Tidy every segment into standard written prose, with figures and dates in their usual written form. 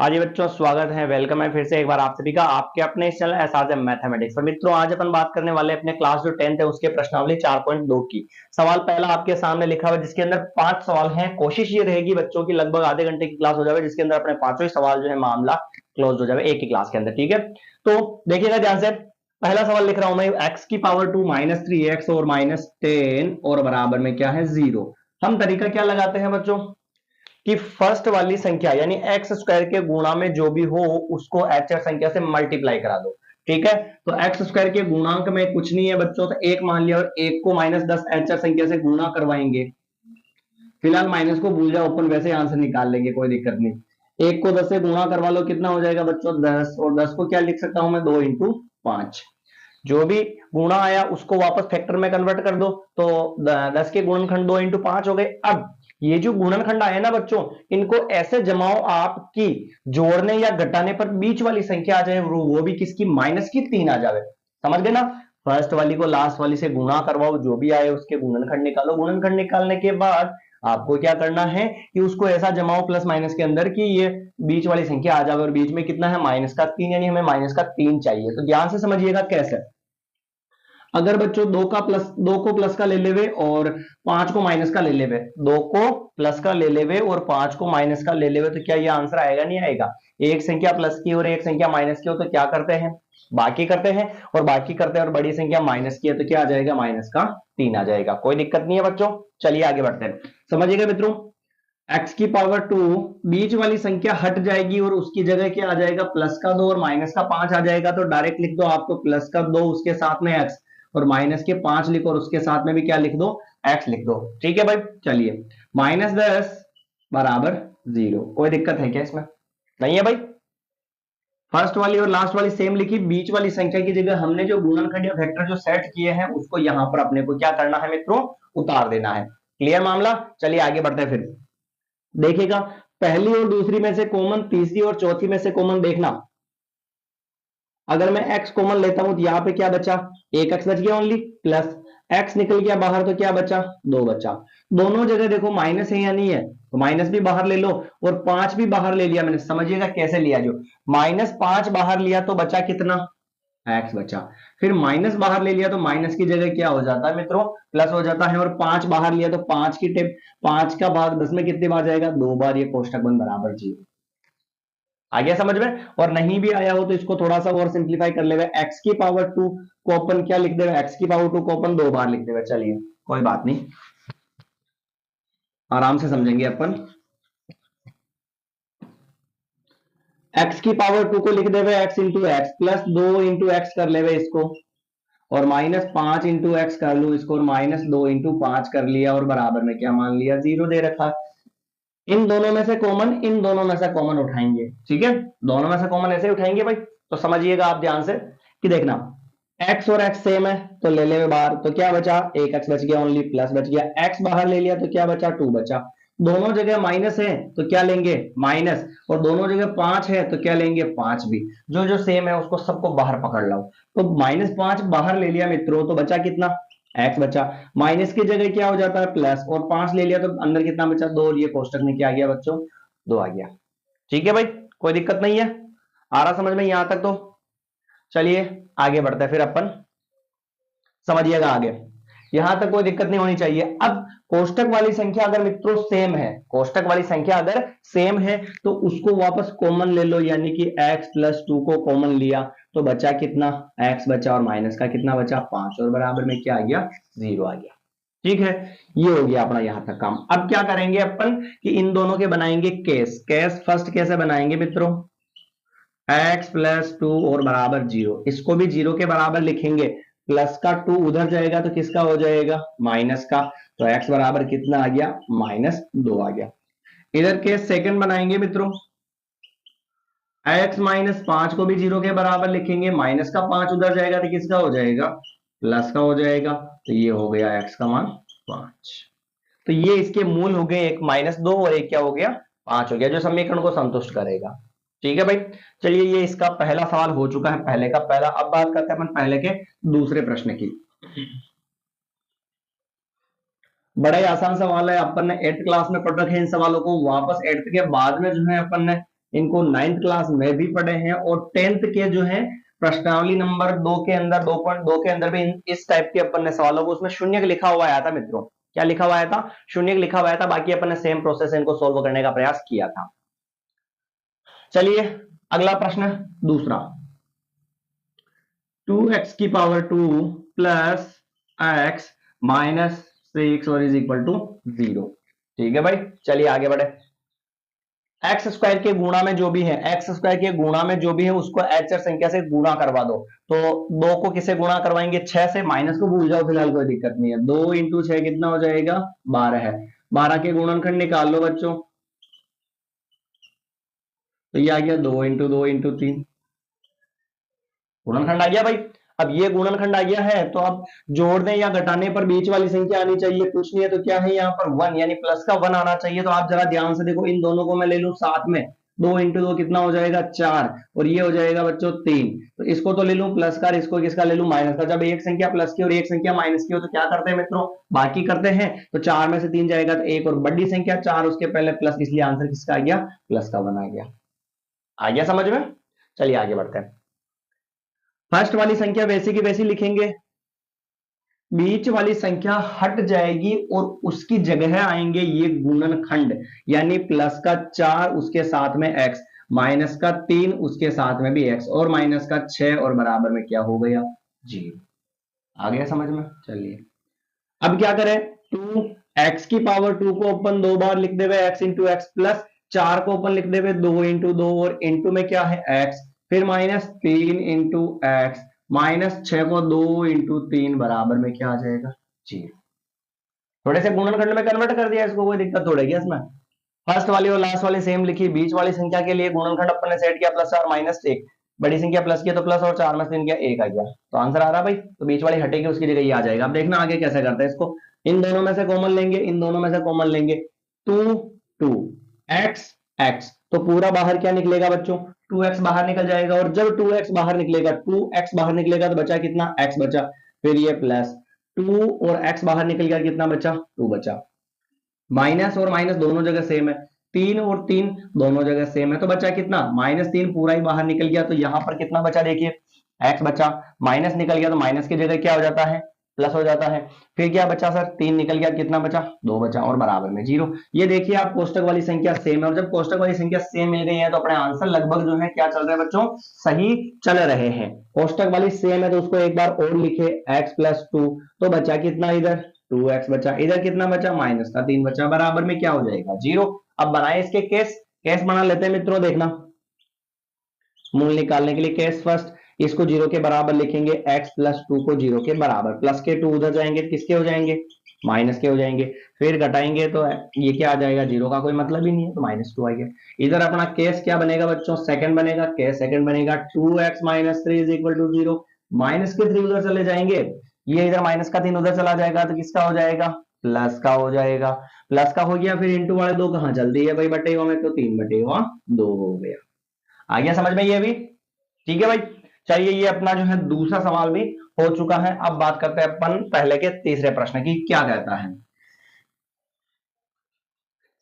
हाँ जी बच्चों, स्वागत है। वेलकम है फिर से एक बार आप सभी का आपके अपने इस चैनल एसआरजे मैथमेटिक्स पर। मित्रों, आज अपन बात करने वाले अपने क्लास जो 10th है उसके प्रश्नावली 4.2 की। सवाल पहला आपके सामने लिखा हुआ है जिसके अंदर 5 सवाल हैं। कोशिश ये रहेगी बच्चों की लगभग आधे घंटे की क्लास हो जाए जिसके अंदर अपने पांचों ही सवाल जो है मामला क्लोज हो जाए एक ही क्लास के अंदर। ठीक है, तो देखिएगा ध्यान से। पहला सवाल लिख रहा हूं मैं, एक्स की पावर 2 -3x और -10 और बराबर में क्या है 0। हम तरीका क्या लगाते हैं बच्चों कि फर्स्ट वाली संख्या यानी एक्स स्क्वायर के गुणा में जो भी हो उसको एच संख्या से मल्टीप्लाई करा दो। ठीक है, तो एक्स स्क्वायर के गुणांक में कुछ नहीं है बच्चों, तो एक मान लिया और एक को -10 एच संख्या से गुणा करवाएंगे। फिलहाल माइनस को भूल जाओ, अपन वैसे आंसर निकाल लेंगे, कोई दिक्कत नहीं। एक को 10 से गुणा करवा लो, कितना हो जाएगा बच्चों 10, और 10 को क्या लिख सकता हूं मैं 2 इंटू 5। जो भी गुणा आया उसको वापस फैक्टर में कन्वर्ट कर दो, तो 10 के गुणनखंड 2 इंटू 5 हो गए। अब ये जो गुणनखंड आए ना बच्चों, इनको ऐसे जमाओ आप कि जोड़ने या घटाने पर बीच वाली संख्या आ जाए, वो भी किसकी, माइनस की 3 आ जाए। समझ गए ना। फर्स्ट वाली को लास्ट वाली से गुणा करवाओ, जो भी आए उसके गुणनखंड निकालो। गुणनखंड निकालने के बाद आपको क्या करना है कि उसको ऐसा जमाओ प्लस माइनस के अंदर कि ये बीच वाली संख्या आ जाए, और बीच में कितना है -3, यानी हमें -3 चाहिए। तो ध्यान से समझिएगा कैसे। अगर बच्चों दो को प्लस का ले लेवे और 5 को माइनस का ले लेवे, 2 को प्लस का ले लेवे और 5 को माइनस का ले लेवे, तो क्या ये आंसर आएगा? नहीं आएगा। एक संख्या प्लस की और एक संख्या माइनस की हो तो क्या करते हैं, बाकी करते हैं, और बाकी करते हैं और बड़ी संख्या माइनस की है तो क्या आ जाएगा, -3 आ जाएगा। कोई दिक्कत नहीं है बच्चों, चलिए आगे बढ़ते हैं। समझिएगा मित्रों, x की पावर 2 बीच वाली संख्या हट जाएगी और उसकी जगह क्या आ जाएगा, प्लस का 2 और माइनस का 5 आ जाएगा। तो डायरेक्ट लिख दो, आपको प्लस का 2 उसके साथ में x और माइनस के 5 लिखो और उसके साथ में भी क्या लिख दो, x लिख दो। ठीक है भाई, चलिए -10 बराबर 0। कोई दिक्कत है क्या इसमें? नहीं है भाई। फर्स्ट वाली और लास्ट वाली सेम लिखी, बीच वाली संख्या की जगह हमने जो गुणनखंड या वेक्टर जो सेट किए हैं उसको यहां पर अपने को क्या करना है मित्रों, उतार देना है। क्लियर मामला? चलिए आगे बढ़ते हैं फिर। देखिएगा, पहली और दूसरी में से कॉमन, तीसरी और चौथी में से कॉमन देखना। अगर मैं x कॉमन लेता हूं तो यहां पे क्या बचा, एक x बच गया ओनली, प्लस x निकल गया बाहर तो क्या बचा, 2 बचा। दोनों जगह देखो माइनस है या नहीं है, तो माइनस भी बाहर ले लो और 5 भी बाहर ले लिया मैंने। समझिएगा कैसे लिया, जो -5 बाहर लिया तो बचा कितना, x बचा। फिर माइनस बाहर ले लिया तो माइनस की जगह क्या हो जाता है मित्रों, प्लस हो जाता है। और 5 बाहर लिया तो 5 की टिप, 5 का भाग 10 में कितनी बार जाएगा, 2 बार। ये कोष्टक बन बराबर 0। आ गया समझ में? और नहीं भी आया हो तो इसको थोड़ा सा और सिंप्लीफाई कर लेगा, x की पावर 2 को अपन क्या लिख देगा, x की पावर 2 को अपन 2 बार लिख देगा। चलिए कोई बात नहीं, आराम से समझेंगे अपन। x की पावर 2 को लिख देवे x into x, plus 2 into x कर लेवे इसको, और -5 इंटू एक्स कर लो इसको, और -2 इंटू 5 कर लिया, और बराबर में क्या मान लिया, 0 दे रखा। इन दोनों में से कॉमन, इन दोनों में से कॉमन उठाएंगे। ठीक है, दोनों में से कॉमन ऐसे उठाएंगे भाई। तो समझिएगा आप ध्यान से कि देखना, x और x सेम है तो ले ले बाहर, तो क्या बचा, एक x बच गया ओनली, प्लस बच गया। x बाहर ले लिया तो क्या बचा, 2 बचा। दोनों जगह माइनस है तो क्या लेंगे, माइनस, और दोनों जगह 5 है तो क्या लेंगे, 5 भी। जो जो सेम है उसको सबको बाहर पकड़ लो। तो -5 बाहर ले लिया मित्रों, तो बचा कितना, x बचा। माइनस की जगह क्या हो जाता है, प्लस, और 5 ले लिया तो अंदर कितना बचा, 2, और ये कोष्टक में क्या आ गया बच्चों, 2 आ गया। ठीक है भाई, कोई दिक्कत नहीं है, आ रहा समझ में यहां तक? तो चलिए आगे बढ़ते हैं फिर अपन। समझिएगा आगे, यहां तक कोई दिक्कत नहीं होनी चाहिए। अब कोष्टक वाली संख्या अगर मित्रों सेम है, कोष्टक वाली संख्या अगर सेम है तो उसको वापस कॉमन ले लो, यानी कि x प्लस 2 को कॉमन लिया तो बचा कितना, x बचा, और माइनस का कितना बचा, 5, और बराबर में क्या आ गया, 0 आ गया। ठीक है, ये हो गया अपना यहां तक काम। अब क्या करेंगे अपन कि इन दोनों के बनाएंगे केस। केस फर्स्ट कैसे बनाएंगे मित्रों, x प्लस 2 और बराबर 0, इसको भी 0 के बराबर लिखेंगे। प्लस का 2 उधर जाएगा तो किसका हो जाएगा, माइनस का। तो x बराबर कितना आ गया, -2 आ गया। इधर केस सेकंड बनाएंगे मित्रों, x -5 को भी 0 के बराबर लिखेंगे। माइनस का 5 उधर जाएगा तो किसका हो जाएगा, प्लस का हो जाएगा। तो ये हो गया x का मान 5। तो ये इसके मूल हो गए, एक -2 और एक क्या हो गया, 5 हो गया, जो समीकरण को संतुष्ट करेगा। ठीक है भाई, चलिए ये इसका पहला सवाल हो चुका है, पहले का पहला। अब बात करते हैं अपन पहले के दूसरे प्रश्न की। बड़ा ही आसान सवाल है, अपन ने 8th क्लास में पढ़ रखे इन सवालों को, वापस 8th के बाद में जो है अपन ने इनको 9th क्लास में भी पढ़े हैं और 10th के जो है प्रश्नावली नंबर 2 के अंदर 2.2 के अंदर भी इस टाइप के अपन ने सवालों को उसमें शून्य लिखा हुआ आया था मित्रों। क्या लिखा हुआ आया था? शून्य लिखा हुआ आया था। बाकी अपन ने सेम प्रोसेस इनको सोल्व करने का प्रयास किया था। चलिए अगला प्रश्न दूसरा, 2x की पावर 2 प्लस x माइनस 6 और इज इक्वल टू 0। ठीक है भाई, चलिए आगे बढ़े। एक्स स्क्वायर के गुणा में जो भी है, एक्स स्क्वायर के गुणा में जो भी है उसको अचर संख्या से गुणा करवा दो। तो 2 को किसे गुणा करवाएंगे? 6 से। माइनस को भूल जाओ फिलहाल, कोई दिक्कत नहीं है। 2 इंटू 6 कितना हो जाएगा? 12 है। 12 के गुणनखंड निकाल लो बच्चों, तो ये आ गया 2 इंटू 2 इंटू 3, गुणनखंड आ गया भाई। अब ये गुणनखंड आ गया है तो अब जोड़ने या घटाने पर बीच वाली संख्या आनी चाहिए, कुछ नहीं है तो क्या है यहाँ पर 1 यानी प्लस का 1 आना चाहिए। तो आप जरा ध्यान से देखो, इन दोनों को मैं ले लूं साथ में, 2 इंटू 2 कितना हो जाएगा? 4 और ये हो जाएगा बच्चों 3। तो इसको तो ले लूं प्लस का, इसको किसका ले लूं? माइनस का। जब एक संख्या प्लस की और एक संख्या माइनस की हो तो क्या करते हैं मित्रों? बाकी करते हैं। तो 4 में से 3 जाएगा तो एक और बड़ी संख्या 4 उसके पहले प्लस, इसलिए आंसर किसका आ गया? प्लस का 1 आ गया। आ गया समझ में? चलिए आगे बढ़ते हैं। फर्स्ट वाली संख्या वैसी की वैसी लिखेंगे, बीच वाली संख्या हट जाएगी और उसकी जगह आएंगे ये गुणनखंड, यानी प्लस का 4 उसके साथ में x, माइनस का 3 उसके साथ में भी x और माइनस का 6 और बराबर में क्या हो गया? 0। आ गया समझ में? चलिए अब क्या करें, 2x की पावर 2 को अपन 2 बार लिख देवे x इंटू एक्स, प्लस 4 को अपन लिख देवे 2 इंटू 2 और इंटू में क्या है? x, फिर माइनस 3 इंटू एक्स, माइनस 6 को 2 इंटू 3 बराबर में क्या आ जाएगा? 0। थोड़े से गुणनखंड में कन्वर्ट कर दिया इसको, कोई दिक्कत थोड़ी है इसमें। फर्स्ट वाली और लास्ट वाली सेम लिखी, बीच वाली संख्या के लिए गुणनखंड अपन ने सेट किया प्लस और माइनस 1, बड़ी संख्या प्लस किया तो प्लस और 4 में से 3 किया 1 आ गया। तो आंसर आ रहा भाई, तो बीच वाली हटेगी उसकी जगह ये आ जाएगा। अब देखना आगे कैसे करते हैं इसको। इन दोनों में से कॉमन लेंगे, इन दोनों में से कॉमन लेंगे, 2 2 x x, तो पूरा बाहर क्या निकलेगा बच्चों? 2x बाहर निकल जाएगा। और जब 2x बाहर निकलेगा, 2x बाहर निकलेगा तो बचा कितना? x बचा। फिर ये प्लस 2 और x बाहर निकल गया, कितना बचा? 2 बचा। माइनस और माइनस दोनों जगह सेम है, 3 और 3 दोनों जगह सेम है, तो बचा कितना? -3 पूरा ही बाहर निकल गया। तो यहां पर कितना बचा? देखिए x बचा, माइनस निकल गया तो माइनस की जगह क्या हो जाता है? प्लस हो जाता है। फिर क्या बचा सर? 3 निकल गया, कितना बचा? 2 बचा और बराबर में 0। ये देखिए आप कोष्टक वाली संख्या सेम है, और जब कोष्टक वाली संख्या सेम मिल गई है तो अपने आंसर लगभग जो है क्या चल रहे हैं बच्चों? सही चल रहे हैं। कोष्टक वाली सेम है तो उसको एक बार और लिखे, x प्लस 2, तो बचा कितना? इधर 2x बचा, इधर कितना बचा? माइनस का 3 बचा, बराबर में क्या हो जाएगा? 0। अब बनाए इसके केस, केस बना लेते हैं मित्रों। देखना, मूल निकालने के लिए केस फर्स्ट, इसको 0 के बराबर लिखेंगे, x प्लस 2 को 0 के बराबर, प्लस के 2 उधर जाएंगे, किसके हो जाएंगे? माइनस के हो जाएंगे। फिर घटाएंगे तो ये क्या आ जाएगा? 0 का कोई मतलब ही नहीं है, तो -2 आ गया। इधर अपना केस क्या बनेगा बच्चों? सेकंड बनेगा, केस सेकंड बनेगा, 2x minus 3 is equal to 0। Minus के 3 उधर चले जाएंगे, ये इधर माइनस का 3 उधर चला जाएगा तो किसका हो जाएगा? प्लस का हो जाएगा। प्लस का हो गया, फिर इंटू वाले 2 कहां जल्दी है भाई बटेगा में, तो 3/2 हो गया। आ गया समझ में ये भी? ठीक है भाई। चलिए ये अपना जो है दूसरा सवाल भी हो चुका है। अब बात करते हैं अपन पहले के तीसरे प्रश्न की, क्या कहता है।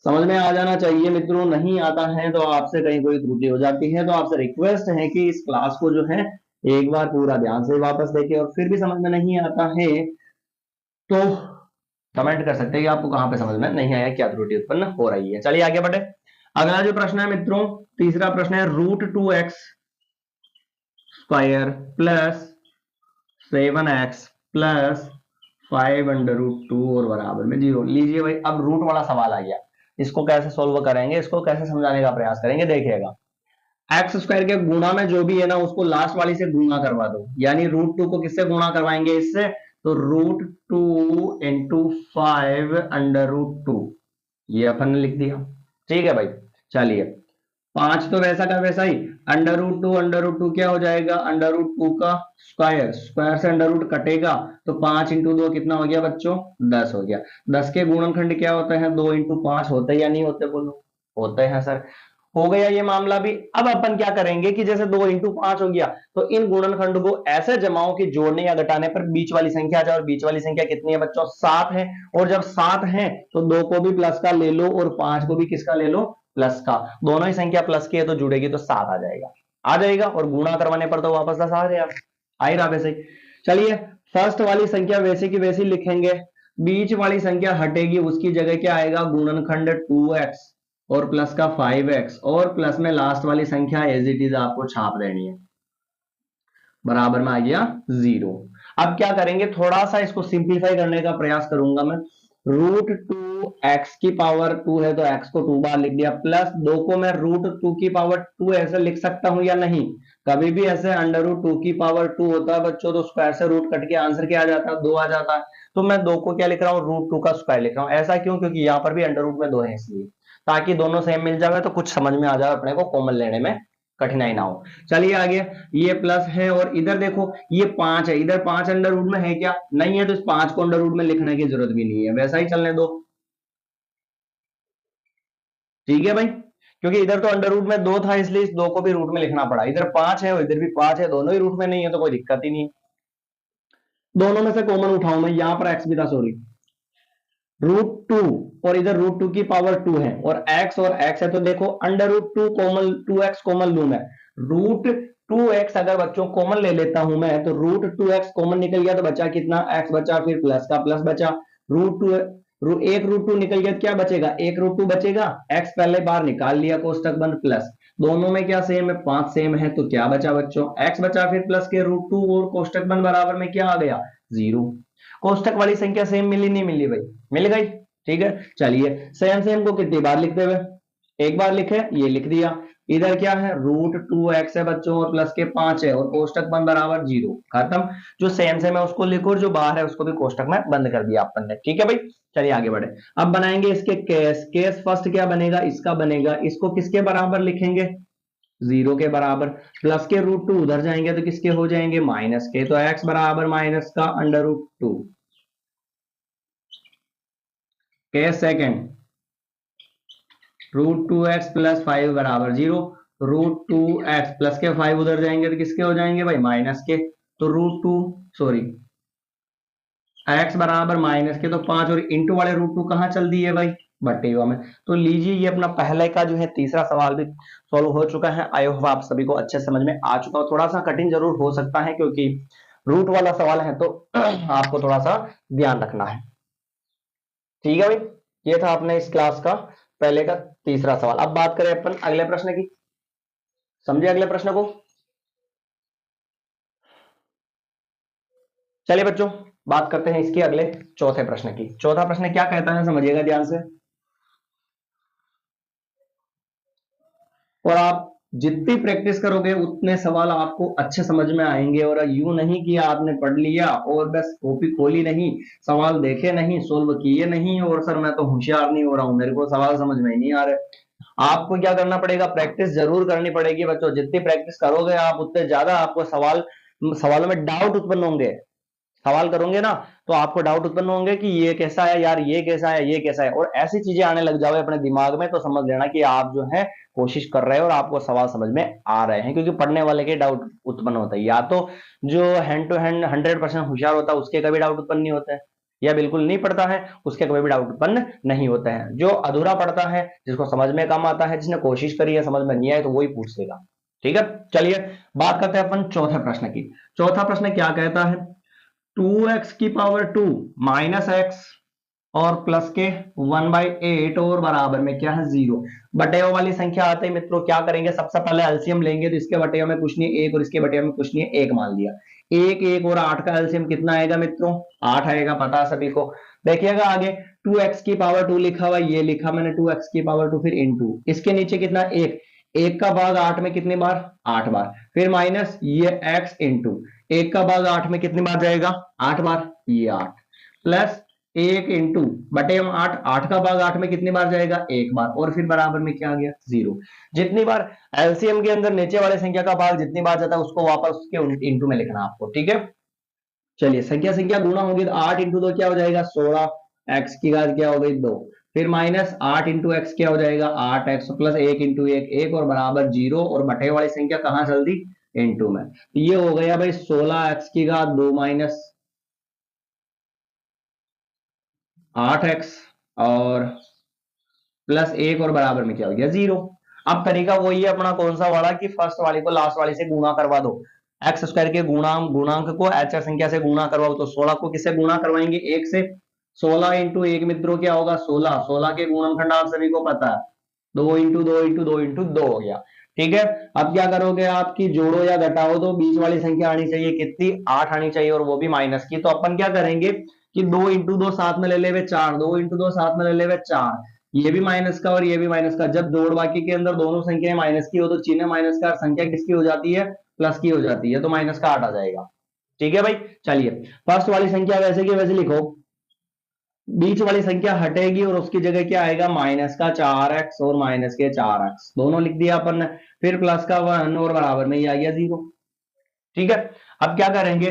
समझ में आ जाना चाहिए मित्रों, नहीं आता है तो आपसे कहीं कोई त्रुटि हो जाती है तो आपसे रिक्वेस्ट है कि इस क्लास को जो है एक बार पूरा ध्यान से वापस देखें, और फिर भी समझ में नहीं आता है तो कमेंट कर सकते हैं कि आपको कहां पे समझ में नहीं आया, क्या त्रुटि उत्पन्न हो रही है। चलिए आगे बढ़े। अगला जो प्रश्न है मित्रों, तीसरा प्रश्न है, √2x square plus 7x plus 5√2 और बराबर में 0। लीजिए भाई, अब रूट वाला सवाल आ गया, इसको कैसे सोल्व करेंगे, इसको कैसे समझाने का प्रयास करेंगे, देखिएगा। एक्स स्क्वायर के गुणा में जो भी है ना उसको लास्ट वाली से गुणा करवा दो, यानी √2 को किससे गुणा करवाएंगे? इससे। तो √2 इंटू 5√2, ये अपन ने लिख दिया। ठीक है भाई, चलिए 5 तो वैसा का वैसा ही, √2 क्या हो जाएगा? √2 का स्क्वायर, स्क्वायर से अंडर कटेगा तो 5 इंटू 2 कितना हो गया बच्चों? 10 हो गया। 10 के गुणनखंड क्या होते हैं? 2 इंटू 5 होते हैं या नहीं होते? बोलो, होते हैं सर। हो गया ये मामला भी। अब अपन क्या करेंगे कि जैसे 2 इंटू 5 हो गया तो इन गुणनखंड को ऐसे जमाओ कि जोड़ने या घटाने पर बीच वाली संख्या आ जाए, और बीच वाली संख्या कितनी है बच्चों? 7 है। और जब 7 है तो 2 को भी प्लस का ले लो और 5 को भी किसका ले लो? प्लस का, दोनों ही संख्या प्लस की है तो जुड़ेगी तो 7 आ जाएगा, आ जाएगा। और गुणा करवाने पर तो वापस 10 आ गया, आ ही रहा वैसे। चलिए फर्स्ट वाली संख्या वैसे की वैसी लिखेंगे, बीच वाली संख्या हटेगी, उसकी जगह क्या आएगा, गुणनखंड 2x और प्लस का 5x और प्लस में लास्ट वाली संख्या एज इट इज आपको छाप देनी है, बराबर में आ गया 0। अब क्या करेंगे, थोड़ा सा इसको सिंप्लीफाई करने का प्रयास करूंगा मैं। रूट टू एक्स की पावर 2 है तो x को 2 बार लिख दिया, प्लस 2 को मैं रूट 2 की पावर 2 ऐसे लिख सकता हूं या नहीं, कभी भी ऐसे अंडर रूट 2 की पावर 2 होता है बच्चों तो स्क्वायर से रूट कट के आंसर क्या आ जाता है, 2 आ जाता है। तो मैं 2 को क्या लिख रहा हूँ, रूट 2 का स्क्वायर लिख रहा हूँ। ऐसा क्यों, क्योंकि यहाँ पर भी अंडर रूट में 2 है इसलिए, ताकि दोनों सेम मिल जाए तो कुछ समझ में आ जाए अपने को, कॉमन लेने में कठिनाई ना हो। चलिए आगे, ये प्लस है और इधर देखो ये 5 है, इधर 5 अंडर रूट में है क्या, नहीं है, तो इस 5 को अंडर रूट में लिखने की जरूरत भी नहीं है, वैसा ही चलने दो। ठीक है भाई, क्योंकि इधर तो अंडर रूट में 2 था इसलिए इस 2 को भी रूट में लिखना पड़ा, इधर 5 है और इधर भी 5 है, दोनों ही रूट में नहीं है तो कोई दिक्कत ही नहीं। दोनों में से कॉमन उठाऊं मैं, यहां पर एक्स भी था, सॉरी, रूट टू और इधर रूट 2 की पावर 2 है और x है, तो देखो under root 2 common, 2x common लू मैं, रूट 2x अगर बच्चों कॉमन ले लेता हूं मैं तो रूट 2x कॉमन निकल गया तो बचा कितना, x बचा, फिर प्लस का प्लस बचा, रूट 2 एक रूट 2 निकल गया तो क्या बचेगा, एक रूट 2 बचेगा, x पहले बार निकाल लिया कोष्टक बंद, प्लस दोनों में क्या सेम है, 5 सेम है, तो क्या बचा बच्चों, x बचा, फिर प्लस के रूट 2 और कोष्टक बंद बराबर में क्या आ गया, 0। कोष्टक वाली संख्या सेम मिली नहीं मिली भाई, मिल गई। ठीक है, चलिए सेम सेम को कितनी बार लिखते हुए, एक बार लिखे, ये लिख दिया। इधर क्या है, रूट 2x है बच्चों और प्लस के 5 है और कोष्टक बंद बराबर 0, खत्म। जो सेम सेम है उसको लिखो और जो बाहर है उसको भी कोष्टक में बंद कर दिया अपन ने। ठीक है भाई, चलिए आगे बढ़े। अब बनाएंगे इसके केस, केस फर्स्ट क्या बनेगा, इसका बनेगा, इसको किसके बराबर लिखेंगे, 0 के बराबर, प्लस के रूट 2 उधर जाएंगे तो किसके हो जाएंगे, माइनस के, तो x बराबर माइनस का under root 2। Case second, root 2x plus 5 बराबर 0, रूट 2x प्लस के 5 उधर जाएंगे तो किसके हो जाएंगे भाई, माइनस के, तो रूट 2 सॉरी x बराबर माइनस के, तो 5 और इंटू वाले रूट 2 कहां चल दिए भाई, बटे हुआ में। तो लीजिए ये अपना पहले का जो है तीसरा सवाल भी सॉल्व हो चुका है। आई होप आप सभी को अच्छे समझ में आ चुका हो, थोड़ा सा कठिन जरूर हो सकता है क्योंकि रूट वाला सवाल है तो आपको थोड़ा सा ध्यान रखना है। ठीक है भाई, ये था अपने इस क्लास का पहले का तीसरा सवाल। अब बात करें अपन अगले प्रश्न की, समझे अगले प्रश्न को। चलिए बच्चों बात करते हैं इसके अगले चौथे प्रश्न की। चौथा प्रश्न क्या कहता है, समझिएगा ध्यान से, और आप जितनी प्रैक्टिस करोगे उतने सवाल आपको अच्छे समझ में आएंगे। और यूं नहीं कि आपने पढ़ लिया और बस कॉपी खोली नहीं, सवाल देखे नहीं, सोल्व किए नहीं और सर मैं तो होशियार नहीं हो रहा हूं, मेरे को सवाल समझ में ही नहीं आ रहे। आपको क्या करना पड़ेगा, प्रैक्टिस जरूर करनी पड़ेगी बच्चों। जितनी प्रैक्टिस करोगे आप उतने ज्यादा आपको सवालों में डाउट उत्पन्न होंगे। सवाल करोगे ना तो आपको डाउट उत्पन्न होंगे कि ये कैसा है यार, ये कैसा है, ये कैसा है, और ऐसी चीजें आने लग जाओगे अपने दिमाग में तो समझ लेना कि आप जो है कोशिश कर रहे हो और आपको सवाल समझ में आ रहे हैं। क्योंकि पढ़ने वाले के डाउट उत्पन्न होता है, या तो जो हैंड टू हैंड 100% होशियार होता है उसके कभी डाउट उत्पन्न नहीं होता है, या बिल्कुल नहीं पढ़ता है उसके कभी भी डाउट उत्पन्न नहीं होते हैं। जो अधूरा पढ़ता है, जिसको समझ में कम आता है, जिसने कोशिश करी है समझ में नहीं आए तो वही पूछ लेगा। ठीक है, चलिए बात करते हैं अपन चौथे प्रश्न की। चौथा प्रश्न क्या कहता है, 2x की पावर 2 माइनस एक्स और प्लस के 1/8 और बराबर में क्या है, 0। बटेव वाली संख्या आते ही मित्रों क्या करेंगे, सबसे पहले एलसीएम लेंगे, तो इसके बटेव में कुछ नहीं है 1 और इसके बटेव में कुछ नहीं है 1 मान लिया। 1 1 और 8 का एलसीएम कितना आएगा मित्रों, 8 आएगा, पता है सभी को। देखिएगा आगे 2x की पावर 2 लिखा हुआ, ये लिखा मैंने 2x की पावर 2, फिर इनटू इसके नीचे कितना 1, 1 का भाग 8 में कितनी बार, 8 बार, फिर माइनस ये x इंटू 1 का भाग 8 में कितनी बार जाएगा, 8 बार, ये 8, प्लस 1 इंटू बटे हम 8, 8 का भाग 8 में कितनी बार जाएगा, 1 बार, और फिर बराबर में क्या आ गया, 0। जितनी बार एलसीएम के अंदर नीचे वाले संख्या का भाग जितनी बार जाता है उसको वापस उसके इंटू में लिखना आपको। ठीक है, चलिए संख्या संख्या गुणा होगी तो 8 इंटू 2 क्या हो जाएगा, 16, एक्स की घात क्या हो गई 2, फिर माइनस 8 इंटू एक्स क्या हो जाएगा, 8x प्लस 1 इंटू 1 1 और बराबर 0, और बटे वाली संख्या कहां चल दी, इंटू में। तो ये हो गया भाई 16x की घात 2 माइनस 8x और प्लस 1 और बराबर में क्या हो गया 0। अब तरीका वही है अपना कौन सा वाला कि फर्स्ट वाली को लास्ट वाली से गुणा करवा दो। एक्स स्क्वायर के गुणांक को एच संख्या से गुणा करवाओ, तो 16 को किससे गुणा करवाएंगे 1 से। 16 इंटू 1 मित्रों क्या होगा 16। 16 के गुणनखंड आप सभी को पता है 2 इंटू 2 इंटू 2 इंटू 2 हो गया। ठीक है, अब क्या करोगे आपकी जोड़ो या घटाओ तो बीच वाली संख्या आनी चाहिए कितनी 8 आनी चाहिए, और वो भी माइनस की। तो अपन क्या करेंगे कि 2 इंटू 2 साथ में ले ले 4, 2 इंटू 2 साथ में ले ले 4, ये भी माइनस का और ये भी माइनस का। जब जोड़ बाकी के अंदर दोनों संख्याएं माइनस की हो तो चिन्ह माइनस का, संख्या किसकी हो जाती है प्लस की हो जाती है, तो माइनस का 8 आ जाएगा। ठीक है भाई, चलिए फर्स्ट वाली संख्या वैसे की वैसे लिखो, बीच वाली संख्या हटेगी और उसकी जगह क्या आएगा माइनस का 4x और माइनस के 4x दोनों लिख दिया अपन ने। फिर प्लस का 1 और बराबर में ही आ गया 0। ठीक है, अब क्या करेंगे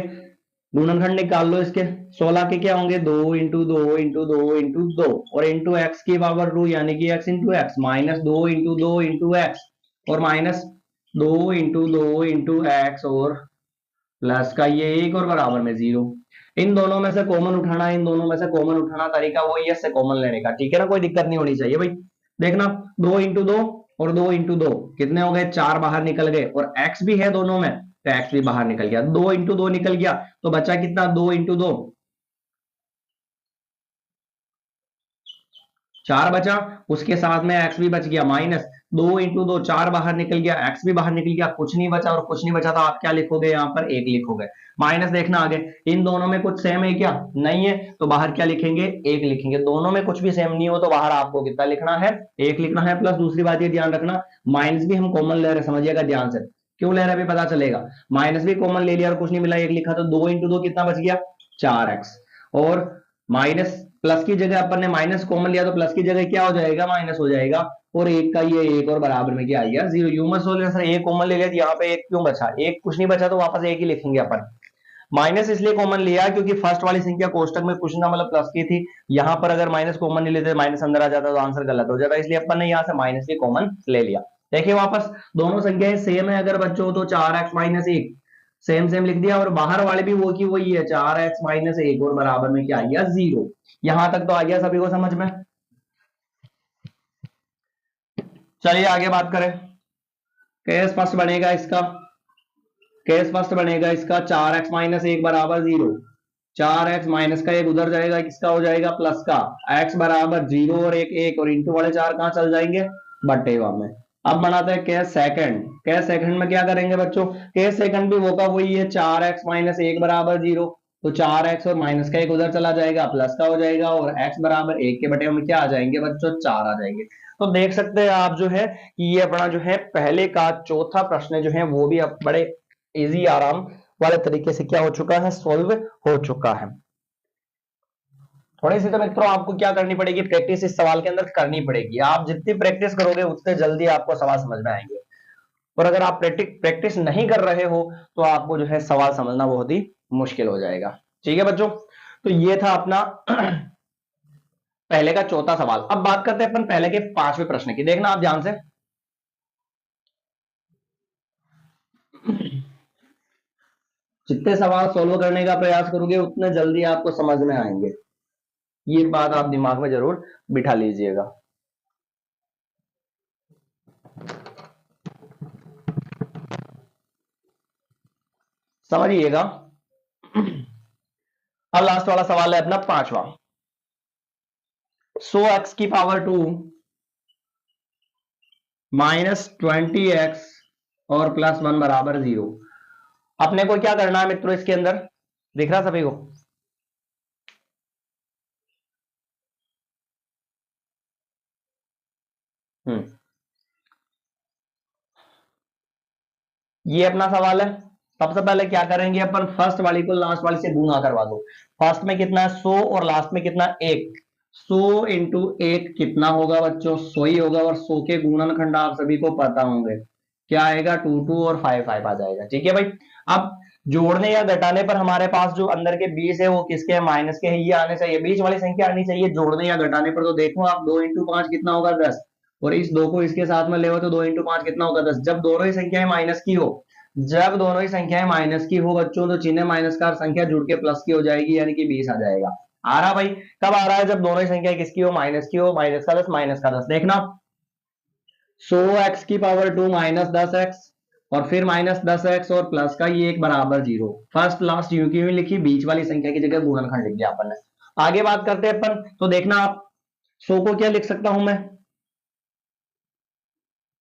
गुणनखंड निकाल लो इसके। 16 के क्या होंगे 2 इंटू 2 इंटू 2 इंटू 2 और इंटू एक्स की पावर 2 यानी कि x into x, minus 2 into 2 into x और माइनस 2 इंटू 2 इंटू एक्स और प्लस का ये 1 और बराबर में 0। इन दोनों में से कॉमन उठाना, इन दोनों में से कॉमन उठाना, तरीका वही है इससे कॉमन लेने का। ठीक है ना, कोई दिक्कत नहीं होनी चाहिए भाई। देखना 2 इंटू 2 और 2 इंटू 2 कितने हो गए 4 बाहर निकल गए, और x भी है दोनों में तो x भी बाहर निकल गया। 2 इंटू 2 निकल गया तो बचा कितना 2 इंटू 2 4 बचा, उसके साथ में x भी बच गया माइनस 2 इंटू 2 4 बाहर निकल गया, x भी बाहर निकल गया, कुछ नहीं बचा, और कुछ नहीं बचा तो आप क्या लिखोगे यहाँ पर 1 लिखोगे। माइनस देखना आगे इन दोनों में कुछ सेम है क्या नहीं है, तो बाहर क्या लिखेंगे 1 लिखेंगे। दोनों में कुछ भी सेम नहीं हो तो बाहर आपको कितना लिखना है 1 लिखना है। प्लस दूसरी बात ये ध्यान रखना माइनस भी हम कॉमन ले रहे, समझिएगा ध्यान से क्यों ले रहे हैं पता चलेगा। माइनस भी कॉमन ले लिया और कुछ नहीं मिला 1 लिखा, तो 2 इंटू 2 कितना बच गया 4x, और माइनस प्लस की जगह अपन ने माइनस कॉमन लिया तो प्लस की जगह क्या हो जाएगा माइनस हो जाएगा, और 1 का ये 1 और बराबर में क्या आ गया 0। यू मत सोच सर 1 कॉमन ले लिया तो यहाँ पे 1 क्यों बचा, 1 कुछ नहीं बचा तो वापस 1 ही लिखेंगे अपन। माइनस इसलिए कॉमन लिया क्योंकि फर्स्ट वाली संख्या कोष्टक में कुछ ना मतलब प्लस की थी, यहाँ पर अगर माइनस कॉमन नहीं लेते माइनस अंदर आ जाता तो आंसर गलत हो जाता, इसलिए अपन ने यहाँ से माइनस भी कॉमन ले लिया। देखिए वापस दोनों संख्याएं सेम है अगर बच्चों तो 4x माइनस 1 सेम सेम लिख दिया, और बाहर वाले भी वो की वही है 4x माइनस 1 और बराबर में क्या आ गया 0। यहां तक तो आ गया सभी को समझ में। चलिए आगे बात करें, केस फर्स्ट बनेगा इसका, केस फर्स्ट बनेगा इसका 4x माइनस 1 बराबर 0। 4x माइनस का 1 उधर जाएगा, किसका हो जाएगा प्लस का, x बराबर 0 और 1 1 और इंटू वाले 4 कहां चल जाएंगे बटेवा में। अब बनाते हैं केस सेकंड। केस सेकंड में क्या करेंगे बच्चों, केस सेकंड भी वो का वही है 4x माइनस 1 बराबर 0, तो 4x और माइनस का 1 उधर चला जाएगा प्लस का हो जाएगा, और x बराबर 1 के बटे में क्या आ जाएंगे बच्चों 4 आ जाएंगे। तो देख सकते हैं आप जो है कि ये अपना जो है पहले का चौथा प्रश्न जो है वो भी अब बड़े इजी आराम वाले तरीके से क्या हो चुका है सॉल्व हो चुका है। थोड़ी सी तो मित्रों आपको क्या करनी पड़ेगी प्रैक्टिस इस सवाल के अंदर करनी पड़ेगी। आप जितनी प्रैक्टिस करोगे उतने जल्दी आपको सवाल समझ में आएंगे, और अगर आप प्रैक्टिस नहीं कर रहे हो तो आपको जो है सवाल समझना बहुत ही मुश्किल हो जाएगा। ठीक है बच्चों, तो ये था अपना पहले का चौथा सवाल। अब बात करते हैं अपन पहले के 5वें प्रश्न की। देखना आप ध्यान से, जितने सवाल सोल्व करने का प्रयास करोगे उतने जल्दी आपको समझ में आएंगे, ये बात आप दिमाग में जरूर बिठा लीजिएगा। समझिएगा। अब लास्ट वाला सवाल है अपना 5वां, 100x की पावर 2 माइनस 20x और प्लस 1 बराबर 0। अपने को क्या करना है मित्रों इसके अंदर, दिख रहा सभी को, ये अपना सवाल है। सबसे पहले क्या करेंगे अपन फर्स्ट वाली को लास्ट वाली से गुणा करवा दो। फर्स्ट में कितना है 100 और लास्ट में कितना 1, 100 इंटू 1 कितना होगा बच्चों 100 ही होगा, और 100 के गुणनखंड आप सभी को पता होंगे क्या आएगा 2 2 और 5 5 आ जाएगा। ठीक है भाई, अब जोड़ने या घटाने पर हमारे पास जो अंदर के 20 है वो किसके है माइनस के है, ये आने चाहिए बीच वाली संख्या आनी चाहिए जोड़ने या घटाने पर। तो देखो आप 2 इंटू 5 कितना होगा 10, और इस 2 को इसके साथ में ले तो 2 इंटू 5 कितना होगा 10। जब दोनों ही संख्याएं माइनस की हो, जब दोनों ही संख्याएं माइनस की हो बच्चों तो चिन्ह माइनस का संख्या जुड़ के प्लस की हो जाएगी यानी कि 20 आ जाएगा। आ रहा भाई, कब आ रहा है, जब दोनों ही संख्या किसकी हो, माइनस की हो, माइनस का 10 माइनस का 10। देखना 100 x की पावर 2 माइनस 10 x, और फिर माइनस 10 x और प्लस का ये एक बराबर 0। फर्स्ट लास्ट यूं की यूं लिखी, बीच वाली संख्या की जगह गुणनखंड लिख दिया अपन ने। आगे बात करते हैं अपन, तो देखना आप 100 को क्या लिख सकता हूं मैं,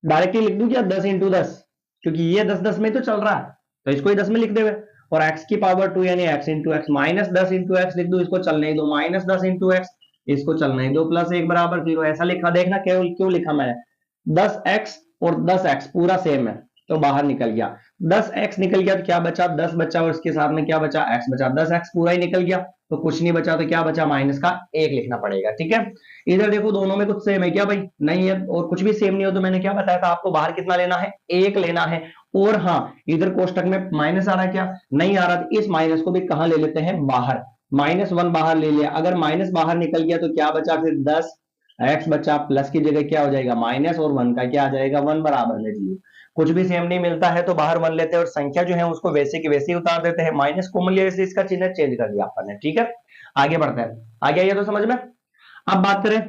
डायरेक्टली लिख दूं क्या 10 × 10, क्योंकि ये 10 10 में तो चल रहा है, तो इसको ही 10 में लिख देवे। और x की पावर 2 यानी x × x, माइनस 10 × x लिख दो, इसको चलने ही दो, माइनस 10 × x, इसको चलने ही दो, प्लस 1 बराबर 0। ऐसा लिखा, देखना केवल क्यों लिखा मैंने, 10x और 10x पूरा सेम है तो बाहर निकल गया, 10x निकल गया तो क्या बचा, 10 बचा, और इसके साथ में क्या बचा, x बचा, 10x पूरा ही निकल गया तो कुछ नहीं बचा, तो क्या बचा, माइनस का 1 लिखना पड़ेगा। ठीक है, इधर देखो दोनों में कुछ सेम है क्या भाई, नहीं है, और कुछ भी सेम नहीं हो तो मैंने क्या बताया था आपको, बाहर कितना लेना है, 1 लेना है। और हाँ, इधर कोष्टक में माइनस आ रहा है क्या, नहीं आ रहा, तो इस माइनस को भी कहां ले लेते हैं, बाहर, -1 बाहर ले लिया। अगर माइनस बाहर निकल गया तो क्या बचा, फिर 10x बचा, प्लस की जगह क्या हो जाएगा, माइनस, और 1 का क्या आ जाएगा, 1 बराबर में 0। कुछ भी सेम नहीं मिलता है तो बाहर 1 लेते हैं, और संख्या जो है उसको वैसे की वैसे ही उतार देते हैं, माइनस कॉमन लिया इसलिए इसका चिन्ह चेंज कर दिया अपन ने। ठीक है, आगे बढ़ते हैं, आगे आइए तो समझ में। अब बात करें,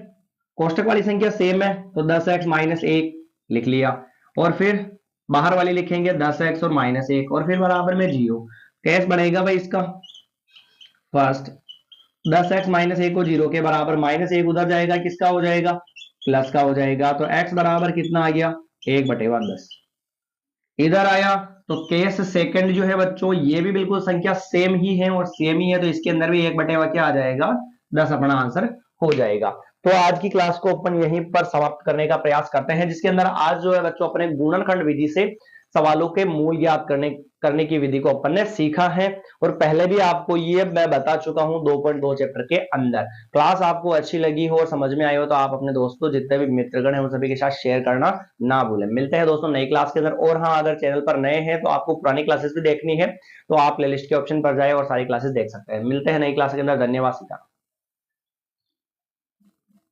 कोष्टक वाली संख्या सेम है तो 10x - 1 लिख लिया, और फिर बाहर वाली लिखेंगे 10x और -1, और फिर बराबर में 0। कैसे बनेगा भाई इसका, फर्स्ट 10x - 1 को 0 के बराबर, -1 उधर जाएगा, किसका हो जाएगा, प्लस का हो जाएगा, तो x बराबर कितना आ गया, 1/1 10। इधर आया तो केस सेकंड जो है बच्चों, ये भी बिल्कुल संख्या सेम ही है और सेम ही है, तो इसके अंदर भी 1/1 क्या आ जाएगा, 10 अपना आंसर हो जाएगा। तो आज की क्लास को अपन यहीं पर समाप्त करने का प्रयास करते हैं, जिसके अंदर आज जो है बच्चों अपने गुणनखंड विधि से सवालों के मूल ज्ञात करने की विधि को अपन ने सीखा है, और पहले भी आपको ये मैं बता चुका हूं 2.2 चैप्टर के अंदर। क्लास आपको अच्छी लगी हो और समझ में आई हो तो आप अपने दोस्तों जितने भी मित्रगण हैं उन सभी के साथ शेयर करना ना भूलें। मिलते हैं दोस्तों नई क्लास के अंदर। और हाँ, अगर चैनल पर नए हैं तो आपको पुरानी क्लासेस भी देखनी है तो आप प्लेलिस्ट के ऑप्शन पर जाए और सारी क्लासेस देख सकते हैं। मिलते हैं नई क्लास के अंदर, धन्यवाद।